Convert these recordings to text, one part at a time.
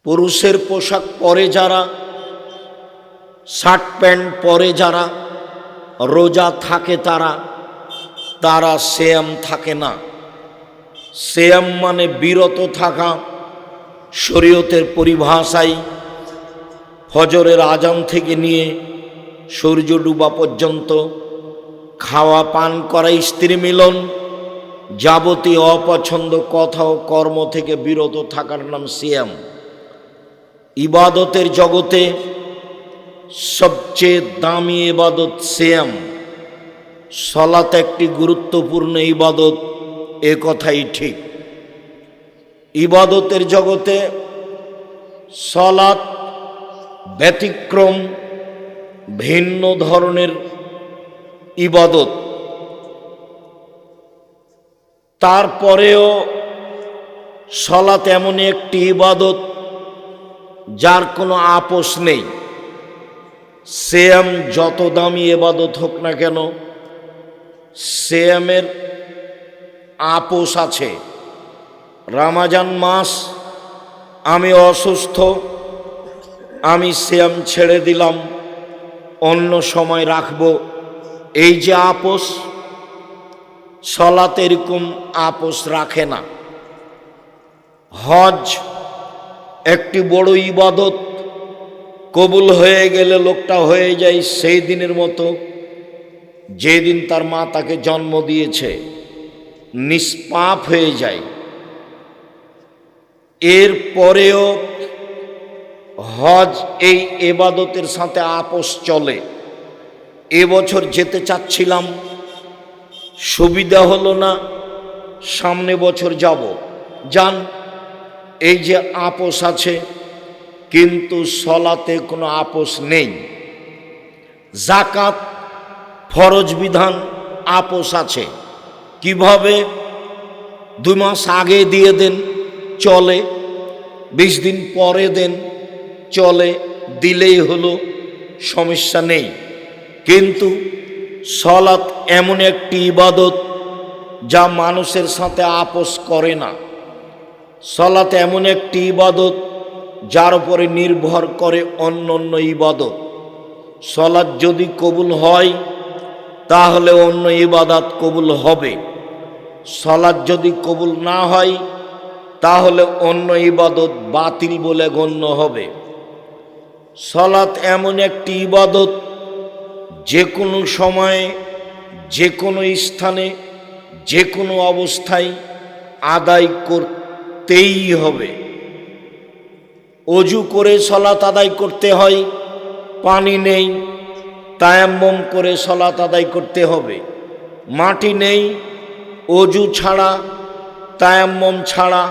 পুরুষের পোশাক পরে যারা, শার্ট প্যান্ট পরে যারা, রোজা থাকে তারা সিয়াম থাকে না। সিয়াম মানে বিরত থাকা। শরীয়তের পরিভাষায় ফজরের আজান থেকে নিয়ে সূর্য ডুবা পর্যন্ত খাওয়া পান করা, স্ত্রী মিলন, যাবতীয় অপছন্দ কথা ও কর্ম থেকে বিরত থাকার নাম সিয়াম। ইবাদতের জগতে সবচেয়ে দামি ইবাদত সিয়াম। সালাত একটি গুরুত্বপূর্ণ ইবাদত, এ কথাই ঠিক। ইবাদতের জগতে সালাত ব্যতিক্রম, ভিন্ন ধরনের ইবাদত। তারপরেও সালাত এমন একটি ইবাদত যার কোনো আপোষ নেই। সিয়াম যত দামি ইবাদত হোক না কেন, সিয়ামের আপোষ আছে। রমজান মাস, আমি অসুস্থ, আমি সিয়াম ছেড়ে দিলাম, অন্য সময় রাখব, এই যে আপোষ, সালাত এরকম আপোষ রাখে না। হজ একটি বড় ইবাদত, কবুল হয়ে গেলে লোকটা হয়ে যায় সেই দিনের মতো যেদিন তার মা তাকে জন্ম দিয়েছে, নিষ্পাপ হয়ে যায়। এর পরেও হজ এই ইবাদতের সাথে আপোষ চলে। এবছর যেতে চাচ্ছিলাম, সুবিধা হলো না, সামনে বছর যাব, যান, এই যে আপোষ আছে। কিন্তু সালাতে কোনো আপোষ নেই। যাকাত ফরজ বিধান, আপোষ আছে। কিভাবে? 2 মাস আগে দিয়ে দেন, চলে, 20 দিন পরে দেন, চলে, দিলেই হলো, সমস্যা নেই। কিন্তু সালাত এমন একটি ইবাদত যা মানুষের সাথে আপোষ করে না। সালাত এমন একটি ইবাদত যার উপরে নির্ভর করে অন্য অন্য ইবাদত। সালাত যদি কবুল হয় তাহলে অন্য ইবাদত কবুল হবে। সালাত যদি কবুল না হয় তাহলে অন্য ইবাদত বাতিল বলে গণ্য হবে। সালাত এমন একটি ইবাদত যে কোনো সময়ে, যে কোনো স্থানে, যে কোনো অবস্থায় আদায় করতেই হবে। অজু করে সালাত আদায় করতে হয়, পানি নেই, তায়াম্মুম করে সালাত আদায় করতে হবে। মাটি নেই, অজু ছাড়া, তায়াম্মুম ছাড়া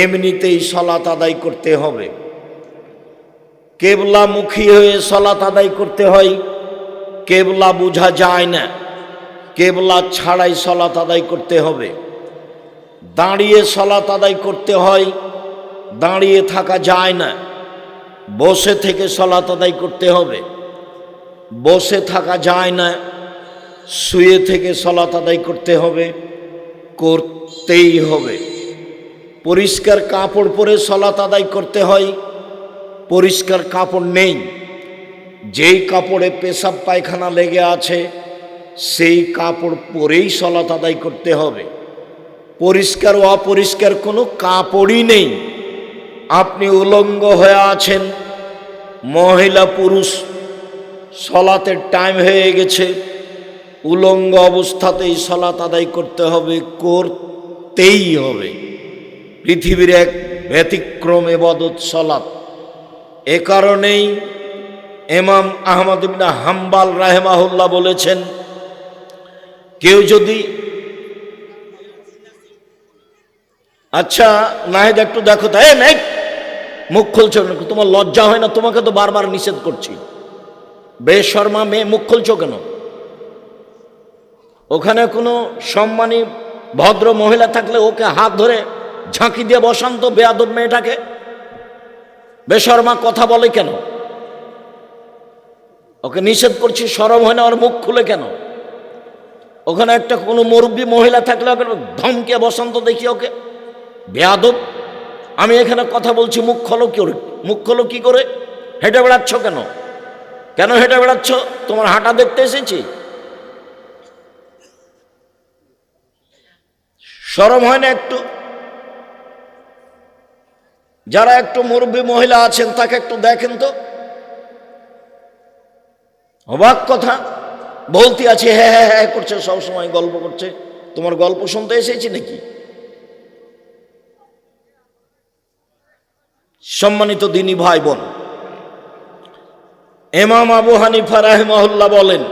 এমনিতেই সালাত আদায় করতে হবে। কেবলামুখী হয়ে সালাত আদায় করতে হয়, কেবলা বোঝা যায় না, কেবলা ছাড়াই সালাত আদায় করতে হবে। দাঁড়িয়ে সালাত আদায় করতে হয়, দাঁড়িয়ে থাকা যায় না, বসে থেকে সালাত আদায় করতে হবে। বসে থাকা যায় না, শুয়ে থেকে সালাত আদায় করতে হবে, করতেই হবে। পরিষ্কার কাপড় পরে সালাত আদায় করতে হয়, পরিষ্কার কাপড় নেই, যেই কাপড়ে পেশাব পায়খানা লেগে আছে সেই কাপড় পরেই সালাত আদায় করতে হবে। পরিষ্কার ও অপরিষ্কার কোনো কাপড়ই নেই, আপনি উলঙ্গ হয়ে আছেন, মহিলা পুরুষ, সালাতের টাইম হয়ে গেছে, উলঙ্গ অবস্থাতেই সালাত আদায় করতে হবে, করতেই হবে। পৃথিবীর এক ব্যতিক্রম ইবাদত সালাত। এ কারণেই ইমাম আহমদ ইবনে হাম্বল রাহিমাহুল্লাহ বলেছেন, কেউ যদি, আচ্ছা নাহিদ একটু দেখো তো, এই মুখ খুলছো না, তোমার লজ্জা হয় না? তোমাকে তো বারবার নিষেধ করছি, বেশরমা মেয়ে, মুখ খুলছো কেন? ওখানে কোনো সম্মানী ভদ্র মহিলা থাকলে ওকে হাত ধরে ঝাঁকি দিয়ে বসান তো, বেয়াদব মেয়েটাকে। বেশরমা কথা বলে কেন? ওকে নিষেধ করছি, শরম হয় না? ওর মুখ খুলে কেন? ওখানে একটা কোনো মুরব্বী মহিলা থাকলে ওকে ধমকে বসান তো দেখি, ওকে বেয়াদব। আমি এখানে কথা বলছি, মুখ খোলো কি করে? মুখ খোলো কি করে? হেঁটে বেড়াচ্ছ কেন? কেন হেঁটে বেড়াচ্ছ? তোমার হাঁটা দেখতে এসেছি? শরম হয় না একটু? যারা একটু মুরব্বী মহিলা আছেন তাকে একটু দেখেন তো। অবাক কথা, বলতে আছে হ্যাঁ হ্যাঁ হ্যাঁ করছে, সবসময় গল্প করছে। তোমার গল্প শুনতে এসেছি নাকি? সম্মানিত দিনী ভাই বোন, ইমাম আবু হানিফা রাহিমাহুল্লাহ বলেন,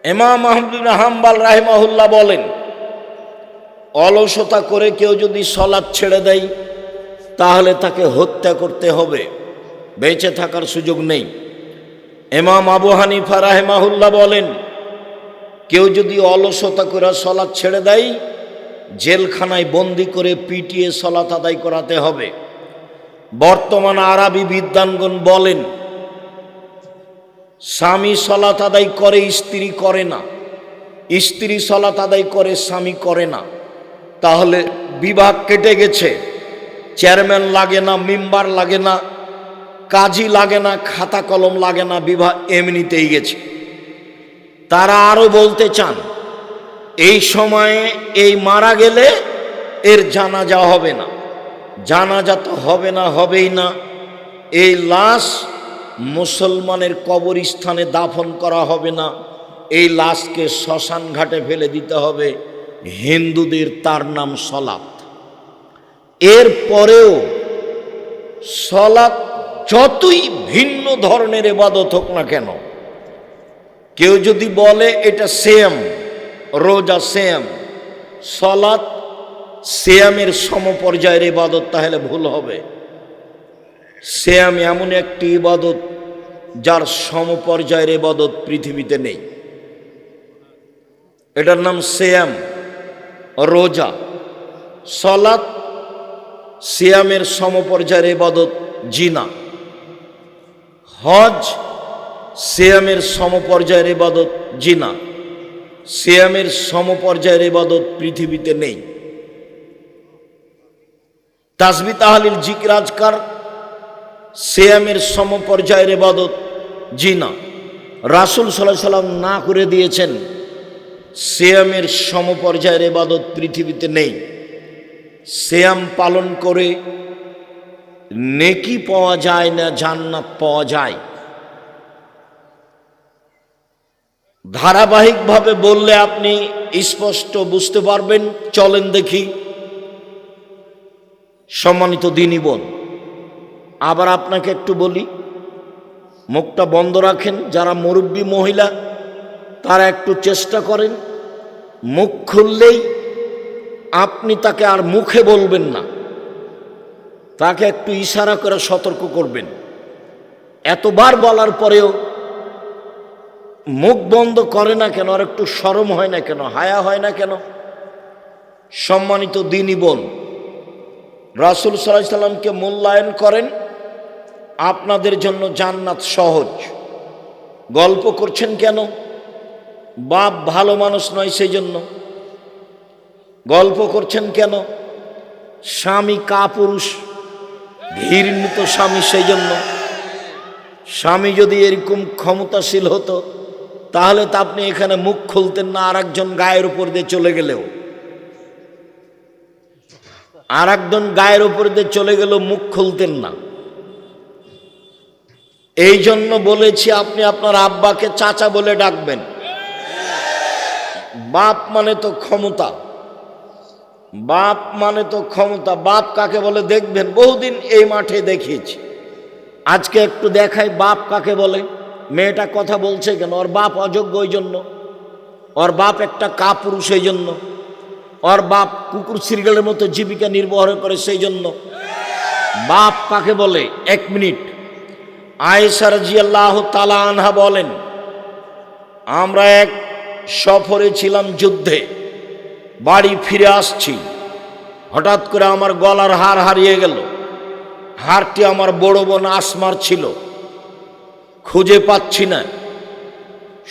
ইমাম আহমদ বিন হাম্বল রাহিমাহুল্লাহ বলেন, অলসতা করে কেউ যদি সালাত ছেড়ে দেয় তাহলে তাকে হত্যা করতে হবে, বেঁচে থাকার সুযোগ নেই। ইমাম আবু হানিফা রাহিমাহুল্লাহ বলেন, কেউ যদি অলসতা করে সালাত ছেড়ে দেয় জেলখানায় বন্দি করে পিটিয়ে সালাত আদায় করাতে হবে। বর্তমান আরবি বিদ্বানগণ বলেন, স্বামী সালাত আদায় করে স্ত্রী করে না, স্ত্রী সালাত আদায় করে স্বামী করে না, তাহলে বিভাগ কেটে গেছে। চেয়ারম্যান লাগে না, মেম্বার লাগে না, কাজী লাগে না, খাতা কলম লাগে না, বিভাগ এমনিতেই গেছে। তারা আরো বলতে চান, এই সময়ে এই মারা গেলে এর জানাজা হবে না। জানাজা তো হবে না, হবেই না। এই লাশ মুসলমানের কবরস্থানে দাফন করা হবে না, এই লাশকে শ্মশান ঘাটে ফেলে দিতে হবে। হিন্দুদের তার নাম সলাত। এর পরেও সলাত যতই ভিন্ন ধরনের ইবাদত হোক না কেন, কেউ যদি বলে এটা সেম, রোজা সেম, সলাত সিয়ামের সমপর্যায়ের ইবাদত, তাহলে ভুল হবে। সিয়াম এমন একটি ইবাদত যার সমপর্যায়ের ইবাদত পৃথিবীতে নেই। এটার নাম সিয়াম, রোজা। সলাত সিয়ামের সমপর্যায়ের ইবাদত জিনা। হজ সিয়ামের সমপর্যায়ের ইবাদত জিনা। সিয়ামের সমপর্যায়ের ইবাদত পৃথিবীতে নেই। তাসবিহ তাহলিল জিকির আজকার সিয়ামের সমপর্যায়ের ইবাদত জিনা। রাসূল সাল্লাল্লাহু আলাইহি সাল্লাম না করে দিয়েছেন, সিয়ামের সমপর্যায়ের ইবাদত পৃথিবীতে নেই। সিয়াম পালন করে নেকি পাওয়া যায় না, জান্নাত পাওয়া যায়। ধারাবাহিকভাবে বললে আপনি স্পষ্ট বুঝতে পারবেন। চলেন দেখি। সম্মানিত দিনী বোন, আবার আপনাকে একটু বলি, মুখটা বন্ধ রাখেন। যারা মুরব্বী মহিলা তারা একটু চেষ্টা করেন, মুখ খুললেই আপনি তাকে আর মুখে বলবেন না, তাকে একটু ইশারা করে সতর্ক করবেন। এতবার বলার পরেও মুখ বন্ধ করে না কেন? আর একটু শরম হয় না কেন? হায়া হয় না কেন? সম্মানিত দিনী বোন, রাসূল সাল্লাল্লাহু আলাইহি সাল্লামকে মূল্যায়ন করেন, আপনাদের জন্য জান্নাত সহজ। গল্প করছেন কেন? বাপ ভালো মানুষ নয় সেই জন্য গল্প করছেন কেন? স্বামী কাপুরুষ, ঘৃণিত স্বামী, সেই জন্য। স্বামী যদি এরকম ক্ষমতাশীল হতো তাহলে তো আপনি এখানে মুখ খুলতেন না, আর একজন গায়ের উপর দিয়ে চলে গেলেও। আর একজন গায়ের উপর দিয়ে চলে গেলেও মুখ খুলতেন না। এই জন্য বলেছি আপনি আপনার আব্বাকে চাচা বলে ডাকবেন। বাপ মানে তো ক্ষমতা, বাপ মানে তো ক্ষমতা। বাপ কাকে বলে দেখবেন, বহুদিন এই মাঠে দেখিয়েছি। আজকে একটু দেখাই বাপ কাকে বলে। মেয়েটা কথা বলছে কেন? ওর বাপ অযোগ্য ওই জন্য, ওর বাপ একটা কাপুরুষ এই জন্য, ওর বাপ কুকুর শৃগালের মতো জীবিকা নির্বাহ করে সেই জন্য। বাপ কাকে বলে? এক মিনিট। আয়েশা রাদিয়াল্লাহু তাআলা আনহা বলেন, আমরা এক সফরে ছিলাম, যুদ্ধে, বাড়ি ফিরে আসছি, হঠাৎ করে আমার গলার হার হারিয়ে গেল। হারটি আমার বড় বোন আসমার ছিল, খুঁজে পাচ্ছি না।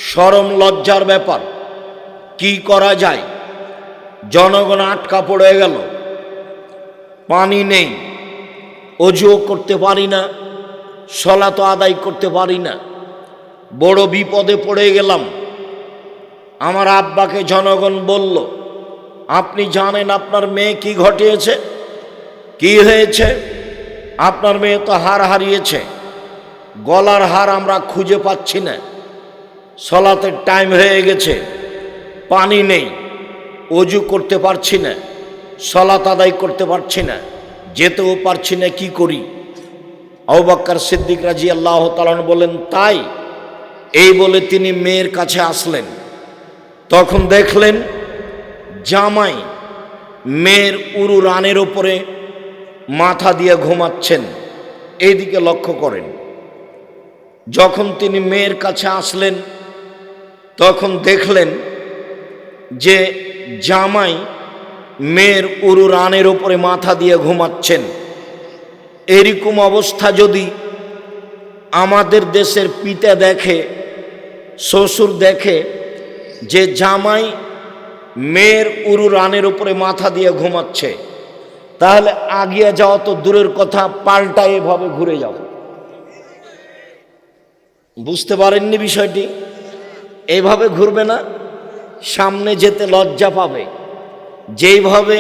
শরম লজ্জার ব্যাপার, কি করা যায়? জনগণ আটকা পড়ে গেল। পানি নেই, অজুও করতে পারি না, সলাতও আদায় করতে পারি না। বড় বিপদে পড়ে গেলাম। আমার আব্বাকে জনগণ বলল, আপনি জানেন আপনার মেয়ে কি ঘটিয়েছে, কি হয়েছে? আপনার মেয়ে তো হার হারিয়েছে, গলার হার আমরা খুঁজে পাচ্ছি না, সলাতের টাইম হয়ে গেছে, পানি নেই, অজু করতে পারছি না, সলাত আদায় করতে পারছি না, যেতেও পারছি না, কি করি? আবু বকর সিদ্দিক রাদিয়াল্লাহু তাআলা বলেন, তাই? এই বলে তিনি মেয়ের কাছে আসলেন। তখন দেখলেন জামাই মেয়ের উরু রানের ওপরে মাথা দিয়ে ঘুমাচ্ছেন। এইদিকে লক্ষ্য করেন। যখন তিনি মেয়ের কাছে আসলেন তখন দেখলেন যে জামাই মেয়ের উরু রানের ওপরে মাথা দিয়ে ঘুমাচ্ছেন। এরকম অবস্থা যদি আমাদের দেশের পিতা দেখে, শ্বশুর দেখে যে জামাই মেয়ের উরু রানের উপরে মাথা দিয়ে ঘুমাচ্ছে, তাহলে আগিয়ে যাওয়া তো দূরের কথা, পাল্টা এভাবে ঘুরে যাও। বুঝতে পারেননি বিষয়টি? এইভাবে ঘুরবে না, সামনে যেতে লজ্জা পাবে। যেইভাবে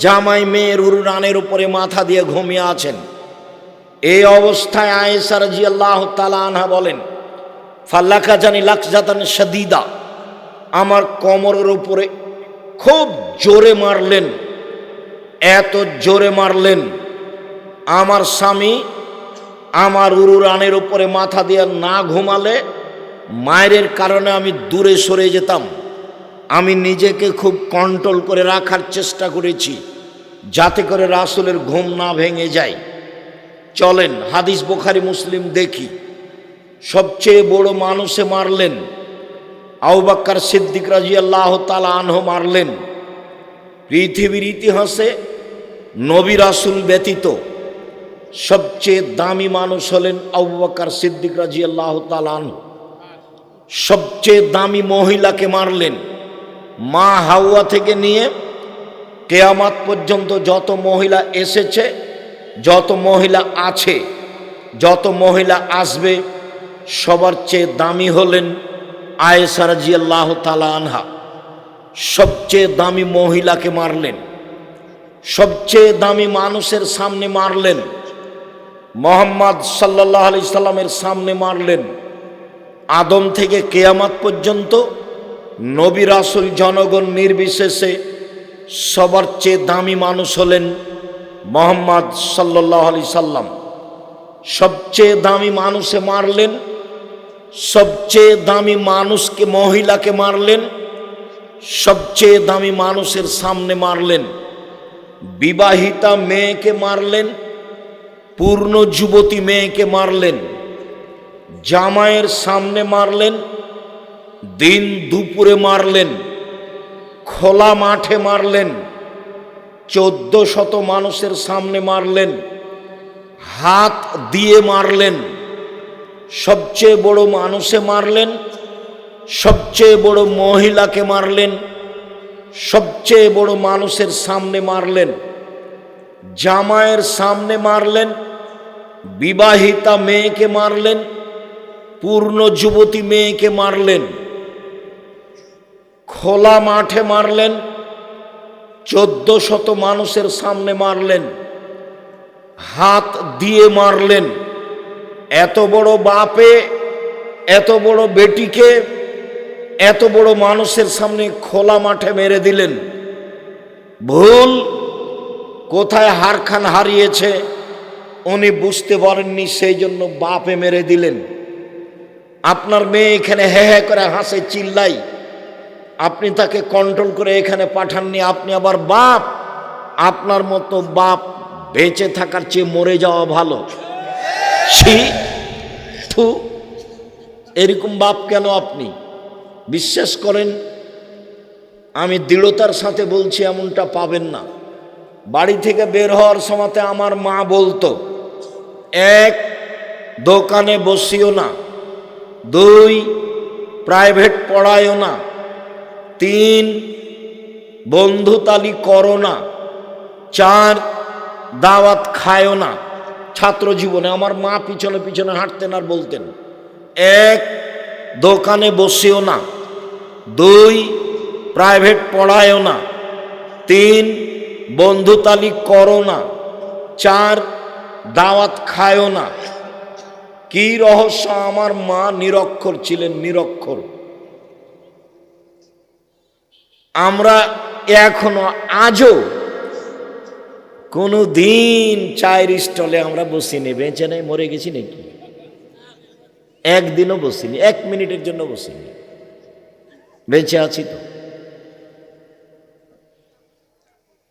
জামাই মেয়ের উরু রানের উপরে মাথা দিয়ে ঘুমিয়ে আছেন, এই অবস্থায় আয়েশা রাদিয়াল্লাহু তাআলা আনহা বলেন, ফাল্লাকা জানি লাকজাতান শাদীদা, আমার কোমরের উপরে খুব জোরে মারলেন, এত জোরে মারলেন আমার স্বামী আমার উরু রানের উপরে মাথা দিয়ে না ঘুমালে মায়ের কারণে আমি দূরে সরে যেতাম। আমি নিজেকে খুব কন্ট্রোল করে রাখার চেষ্টা করেছি যাতে করে রাসূলের ঘুম না ভেঙে যায়। চলেন হাদিস বুখারী মুসলিম দেখি। সবচেয়ে বড় মানুষে মারলেন, আবু বকর সিদ্দিক রাদিয়াল্লাহু তাআলা আনহু মারলেন। পৃথিবীর ইতিহাসে নবী রাসূল ব্যতীত সবচেয়ে দামি মানুষ হলেন আবু বকর সিদ্দিক রাদিয়াল্লাহু তাআলা আনহু। সবচেয়ে দামি মহিলাকে মারলেন। মা হাওয়া থেকে নিয়ে কিয়ামত পর্যন্ত যত মহিলা এসেছে, যত মহিলা আছে, যত মহিলা আসবে, সবার চেয়ে দামি হলেন আয়েশা রাদিয়াল্লাহু তাআলা আনহা। সবচেয়ে দামি মহিলাকে মারলেন, সবচেয়ে দামি মানুষের সামনে মারলেন, মুহাম্মদ সাল্লাল্লাহু আলাইহি সাল্লামের সামনে মারলেন। আদম থেকে কিয়ামত পর্যন্ত নবী রাসূল জনগণ নির্বিশেষে সবার চেয়ে দামি মানুষ হলেন মুহাম্মদ সাল্লাল্লাহু আলাইহি সাল্লাম। সবচেয়ে দামি মানুষে মারলেন, সবচেয়ে দামি মানুষকে মহিলাকে মারলেন, সবচেয়ে দামি মানুষের সামনে মারলেন। বিবাহিতা মেয়েকে মারলেন, পূর্ণ যুবতী মেয়েকে মারলেন, জামাইয়ের সামনে মারলেন, দিন দুপুরে মারলেন, খোলা মাঠে মারলেন, 1400 মানুষের সামনে মারলেন, হাত দিয়ে মারলেন। সবচেয়ে বড় মানুষে মারলেন, সবচেয়ে বড় মহিলাকে মারলেন, সবচেয়ে বড় মানুষের সামনে মারলেন, জামাইয়ের সামনে মারলেন, বিবাহিতা মেয়েকে মারলেন, পূর্ণ যুবতী মেয়েকে মারলেন, খোলা মাঠে মারলেন, 1400 মানুষের সামনে মারলেন, হাত দিয়ে মারলেন। এত বড় বাপে এত বড় বেটিকে এত বড় মানুষের সামনে খোলা মাঠে মেরে দিলেন। ভুল কোথায় হারখান হারিয়েছে উনি বুঝতে পারেননি, সেই জন্য বাপে মেরে দিলেন। আপনার মেয়ে এখানে হে হে করে হাসে, চিল্লাই, আপনি তাকে কন্ট্রোল করে এখানে পাঠাননি, আপনি আবার বাপ। আপনার মতো বাপ বেঁচে থাকার চেয়ে মরে যাওয়া ভালো। ছি, থু, এরকম বাপ কেন আপনি? বিশ্বাস করেন, আমি দৃঢ়তার সাথে বলছি, এমনটা পাবেন না। বাড়ি থেকে বের হওয়ার সময়তে আমার মা বলতো, 1 দোকানে বসিও না, 2 প্রাইভেট পড়ায়ও না, 3 বন্ধুতালি করো না, 4 দাওয়াত খায়ও না। ছাত্র জীবনে আমার মা পিছনে পিছনে হাঁটতেন আর বলতেন, এক, দোকানে বসেও না, দুই, প্রাইভেট পড়ায়ও না, তিন, বন্ধুতালি করো না, চার, দাওয়াত খায়ও না। কি রহস্য! আমার মা নিরক্ষর ছিলেন, নিরক্ষর। আমরা এখনো আজও কোনো দিন চায়ের স্টলে আমরা বসিনি, বেঁচে নেই, মরে গেছি নাকি? একদিনও বসিনি, 1 মিনিটের জন্য বসিনি, বেঁচে আছি তো।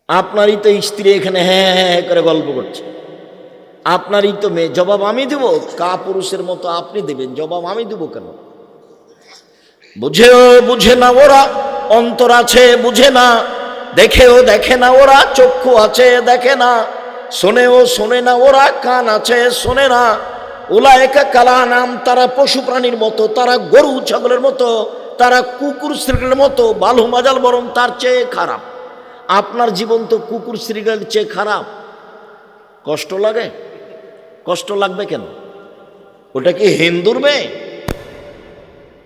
আপনারই তো স্ত্রী এখানে হ্যাঁ হ্যাঁ করে গল্প করছে, আপনারই তো মেয়ে, জবাব আমি দেব? কাপুরুষের মতো আপনি দেবেন, জবাব আমি দেব কেন? বুঝেও বুঝে না ওরা, অন্তর আছে বুঝে না, দেখেও দেখে না ওরা, চক্ষু আছে দেখে না, শোনেও শোনে না ওরা, কান আছে শোনে না। উলায়েকা কালানাম, তারা পশু প্রাণীর মতো, তারা গরু ছাগলের মতো, তারা কুকুর শ্রীগালের মতো, বালু মাজাল বরং তার চেয়ে খারাপ। আপনার জীবন তো কুকুর শ্রীগালের চেয়ে খারাপ। কষ্ট লাগে? কষ্ট লাগবে কেন? ওটা কি হিন্দুর মেয়ে?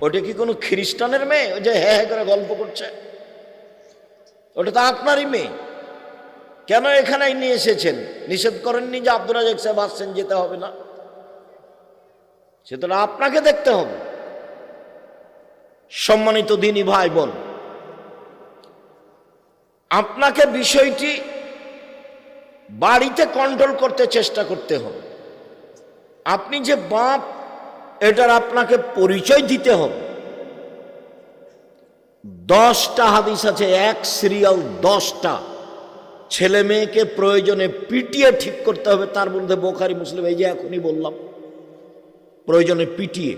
ওটা কি কোনো খ্রিস্টানের মেয়ে? ওই যে হ্যাঁ হ্যাঁ করে গল্প করছে, ওটা তো আপনারই মেয়ে। কেন এখানে নিয়ে এসেছেন? নিষেধ করেননি যে আব্দুর রাজ্জাক সাহেব আসছেন, যেতে হবে না? সেটা আপনাকে দেখতে হবে। সম্মানিত দিনী ভাই বোন, আপনাকে বিষয়টি বাড়িতে কন্ট্রোল করতে চেষ্টা করতে হবে। আপনি যে বাপ, এটার আপনাকে পরিচয় দিতে হবে। 10টা হাদিস আছে, এক সিরিয়াল 10টা। ছেলে মেয়েকে প্রয়োজনে পিটিয়ে ঠিক করতে হবে, তার মধ্যে বুখারী মুসলিম, এই যে এখনই বললাম, প্রয়োজনে পিটিয়ে।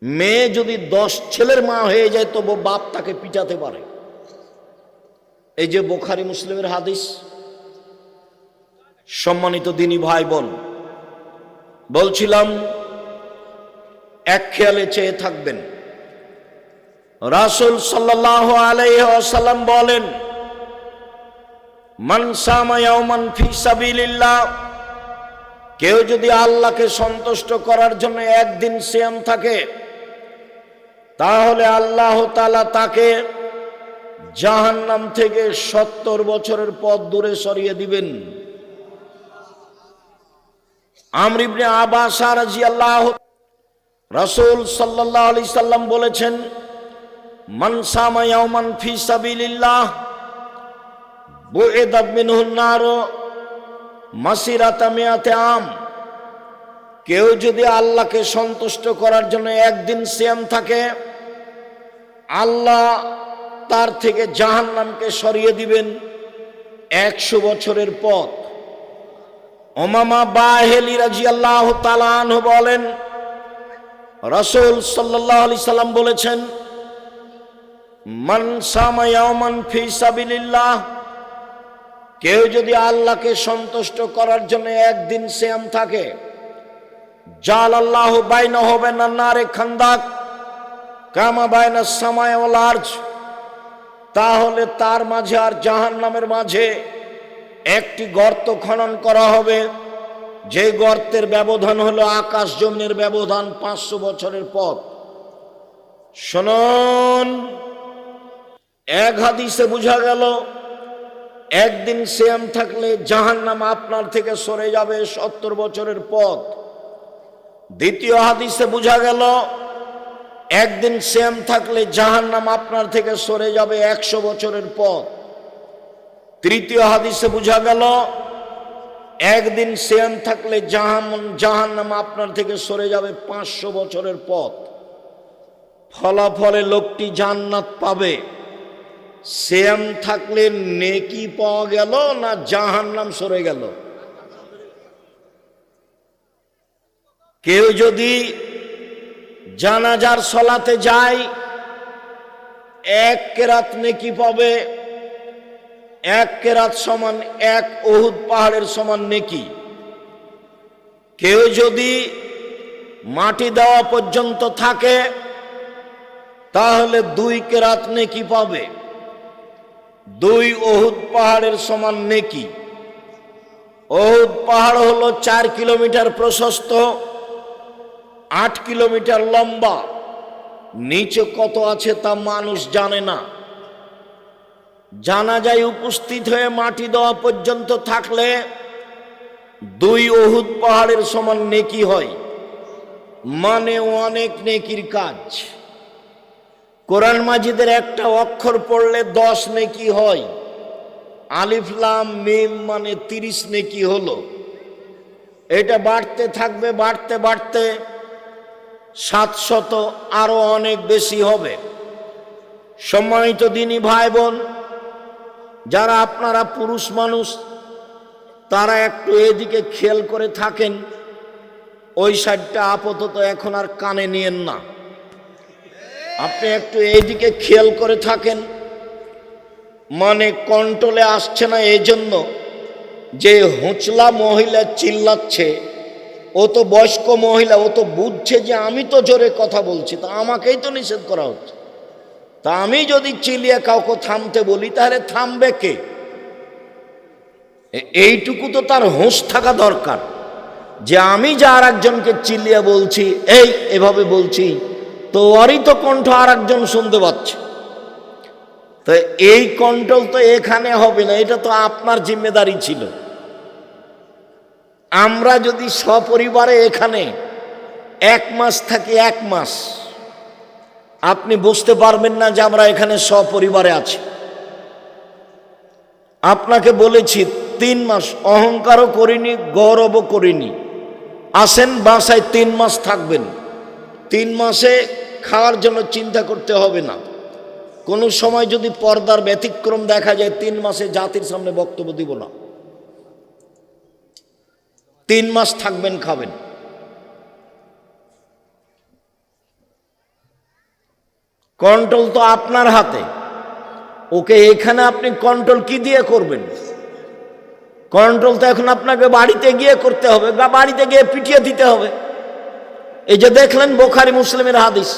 মেয়ে যদি 10 ছেলের মা হয়ে যায় তবু বাপ তাকে পিটাতে পারে। এই যে বুখারী মুসলিমের হাদিস। সম্মানিত দিনী ভাই বোন, বলছিলাম এক খেয়ালে চেয়ে থাকবেন। রাসূল সাল্লাল্লাহু আলাইহি ওয়াসাল্লাম বলেন, মান সামা ইয়াওমান ফি সাবিলিল্লাহ, কেউ যদি আল্লাহকে সন্তুষ্ট করার জন্য একদিন সিয়াম থাকে, তাহলে আল্লাহ তাআলা তাকে জাহান্নাম থেকে 70 বছরের পথ দূরে সরিয়ে দিবেন। আমর ইবনে আব্বাস রাদিয়াল্লাহু, রাসূল সাল্লাল্লাহু আলাইহি সাল্লাম বলেছেন, মান সামা ইয়াওমান ফি সাবিলিল্লাহ বুইদা মিনহুন নার মাসিরাতা মিয়াতে আম, কেউ যদি আল্লাহকে সন্তুষ্ট করার জন্য একদিন সিয়াম থাকে, আল্লাহ তার থেকে জাহান্নামকে সরিয়ে দিবেন 100 বছরের পথ। উমামা বাহিলি রাদিয়াল্লাহু তাআলা আনহু বলেন, রাসূল সাল্লাল্লাহু আলাইহি সাল্লাম বলেছেন, মান সামা ইয়াওমান ফি সাবিলিল্লাহ, কেউ যদি আল্লাহকে সন্তুষ্ট করার জন্য একদিন সিয়াম থাকে, জালাল্লাহু বাইনাহু ওয়া বাইনান নারে খান্দাক কামা বাইনাস সামাই ওয়াল আরজ, তাহলে তার মাঝে আর জাহান্নামের মাঝে একটি গর্ত খনন করা হবে, যে গর্তের ব্যবধান হলো আকাশ জমিনের ব্যবধান 500 বছরের পথ। শুনুন, এক হাদিসে বোঝা গেল একদিন সিয়াম থাকলে জাহান্নাম আপনার থেকে সরে যাবে 70 বছরের পথ। দ্বিতীয় হাদিসে বোঝা গেল একদিন সিয়াম থাকলে জাহান্নাম আপনার থেকে সরে যাবে 100 বছরের পথ। তৃতীয় হাদিসে বোঝা গেল একদিন সিয়াম থাকলে জাহান্নাম আপনার থেকে সরে যাবে 500 বছরের পথ। ফলাফলে লোকটি জান্নাত পাবে। সিয়াম থাকলে নেকি পাওয়া গেল না জাহান্নাম সরে গেল? কেউ যদি জানাজার সলাতে যায়, 1 কেরাত নেকি পাবে। 1 কেরাত সমান 1 উহুদ পাহাড়ের সমান নেকি। কেউ যদি মাটি দেওয়া পর্যন্ত থাকে, তাহলে 2 কেরাত নেকি পাবে, 2 উহুদ পাহাড়ের সমান নেকি। উহুদ পাহাড় হলো 4 কিলোমিটার প্রশস্ত, 8 কিলোমিটার লম্বা। নিচে কত আছে তা মানুষ জানে না। জানাজায় উপস্থিত হয়ে মাটি দেওয়া পর্যন্ত থাকলে 2 উহুদ পাহাড়ের সমান নেকি হয়, মানে অনেক নেকির কাজ। কোরআন মাজিদের একটা অক্ষর পড়লে 10 নেকি হয়। আলিফ লাম মিম মানে 30 নেকি হলো। এটা বাড়তে থাকবে, বাড়তে বাড়তে 700 আরো অনেক বেশি হবে। সম্মানিত দিনী ভাই বোন, যারা আপনারা পুরুষ মানুষ, তারা একটু এদিকে খেয়াল করে থাকেন। ওই সাইডটা আপাতত এখন আর কানে নিয়েন না, আপনি একটু এইদিকে খেয়াল করে থাকেন। মানে কন্ট্রোলে আসছে না এই জন্য যে হুঁচলা মহিলা চিল্লাচ্ছে, ও তো বয়স্ক মহিলা, ও তো বুঝছে যে আমি তো জোরে কথা বলছি, তা আমাকেই তো নিষেধ করা হচ্ছে। তা আমি যদি চিল্লিয়ে কাউকে থামতে বলি, তাহলে থামবে কে? এইটুকু তো তার হুঁশ থাকা দরকার, যে আমি যে আর একজনকে চিল্লিয়ে বলছি, এই এভাবে বলছি, তো ওরই তো কণ্ঠ আর একজন শুনতে পাচ্ছে। তো এই কন্ট্রোল তো এখানে হবে না, এটা তো আপনার জিম্মেদারি ছিল। আমরা যদি সপরিবারে এখানে 1 মাস থাকি, 1 মাস, আপনি বুঝতে পারবেন না যে আমরা এখানে সপরিবারে আছি। আপনাকে বলেছি 3 মাস, অহংকারও করিনি, গৌরবও করিনি। আসেন বাসায় 3 মাস থাকবেন। 3 মাসে খাওয়ার জন্য চিন্তা করতে হবে না। কোনো সময় যদি পর্দার ব্যতিক্রম দেখা যায়, 3 মাসে জাতির সামনে বক্তব্য দিব না। 3 মাস থাকবেন, খাবেন। কন্ট্রোল তো আপনার হাতে। ওকে এখানে আপনি কন্ট্রোল কি দিয়ে করবেন? কন্ট্রোল তো এখন আপনাকে বাড়িতে গিয়ে করতে হবে, বা বাড়িতে গিয়ে পিটিয়ে দিতে হবে। এই যে দেখলেন বুখারী মুসলিমের হাদিস,